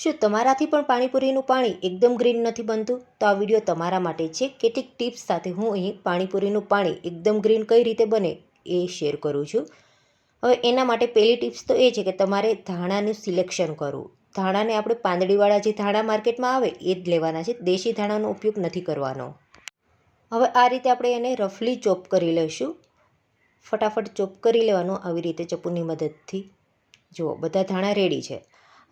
શું તમારાથી પણ પાણીપુરીનું પાણી એકદમ ગ્રીન નથી બનતું? તો આ વિડીયો તમારા માટે છે. કેટલીક ટિપ્સ સાથે હું અહીં પાણીપુરીનું પાણી એકદમ ગ્રીન કઈ રીતે બને એ શેર કરું છું. હવે એના માટે પહેલી ટિપ્સ તો એ છે કે તમારે ધાણાનું સિલેક્શન કરવું. ધાણાને આપણે પાંદડીવાળા જે ધાણા માર્કેટમાં આવે એ જ લેવાના છે. દેશી ધાણાનો ઉપયોગ નથી કરવાનો. હવે આ રીતે આપણે એને રફલી ચોપ કરી લઈશું. ફટાફટ ચોપ કરી લેવાનું આવી રીતે ચપ્પુની મદદથી. જુઓ, બધા ધાણા રેડી છે.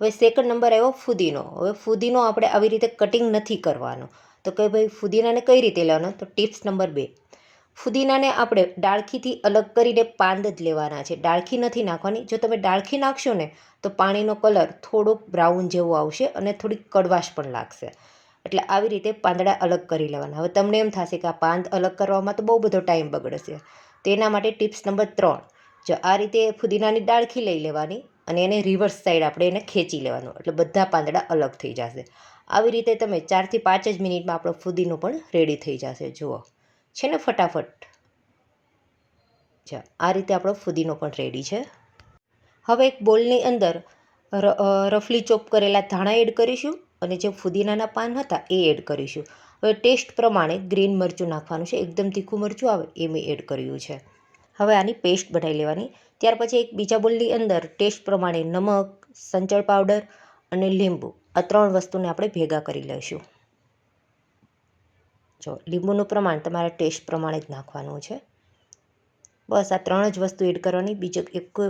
હવે સેકન્ડ નંબર આવ્યો ફુદીનો. હવે ફુદીનો આપણે આવી રીતે કટિંગ નથી કરવાનો. તો કે ભાઈ ફુદીનાને કઈ રીતે લેવાનો? તો ટિપ્સ નંબર 2, ફુદીનાને આપણે ડાળખીથી અલગ કરીને પાંદ જ લેવાના છે. ડાળખી નથી નાખવાની. જો તમે ડાળખી નાખશો ને તો પાણીનો કલર થોડોક બ્રાઉન જેવો આવશે અને થોડીક કડવાશ પણ લાગશે. એટલે આવી રીતે પાંદડા અલગ કરી લેવાના. હવે તમને એમ થશે કે આ પાંદ અલગ કરવામાં તો બહુ બધો ટાઈમ બગડશે. તેના માટે ટિપ્સ નંબર 3, જો આ રીતે ફુદીનાની ડાળખી લઈ લેવાની અને એને રિવર્સ સાઈડ આપણે એને ખેંચી લેવાનું, એટલે બધા પાંદડા અલગ થઈ જશે. આવી રીતે તમે 4 થી 5 જ મિનિટમાં આપણો ફુદીનો પણ રેડી થઈ જશે. જુઓ છે ને ફટાફટ. આ રીતે આપણો ફુદીનો પણ રેડી છે. હવે એક બોલની અંદર રફલી ચોપ કરેલા ધાણા એડ કરીશું અને જે ફુદીનાના પાન હતા એ એડ કરીશું. હવે ટેસ્ટ પ્રમાણે ગ્રીન મરચું નાખવાનું છે. એકદમ તીખું મરચું આવે એ મેં એડ કર્યું છે. હવે આની પેસ્ટ બનાવી લેવાની. ત્યાર પછી એક બીજા બોલની અંદર ટેસ્ટ પ્રમાણે નમક, સંચળ પાવડર અને લીંબુ, આ 3 વસ્તુને આપણે ભેગા કરી લઈશું. જો લીંબુનું પ્રમાણ તમારા ટેસ્ટ પ્રમાણે જ નાખવાનું છે. બસ આ 3 જ વસ્તુ એડ કરવાની, બીજો એક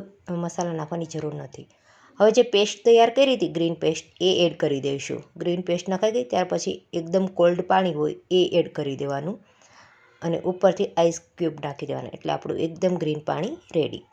મસાલા નાખવાની જરૂર નથી. હવે જે પેસ્ટ તૈયાર કરી હતી ગ્રીન પેસ્ટ એ એડ કરી દઈશું. ગ્રીન પેસ્ટ નાખાઈ ગઈ ત્યાર પછી એકદમ કોલ્ડ પાણી હોય એ એડ કરી દેવાનું અને ઉપરથી આઈસ ક્યુબ નાખી દેવાના, એટલે આપણું એકદમ ગ્રીન પાણી રેડી.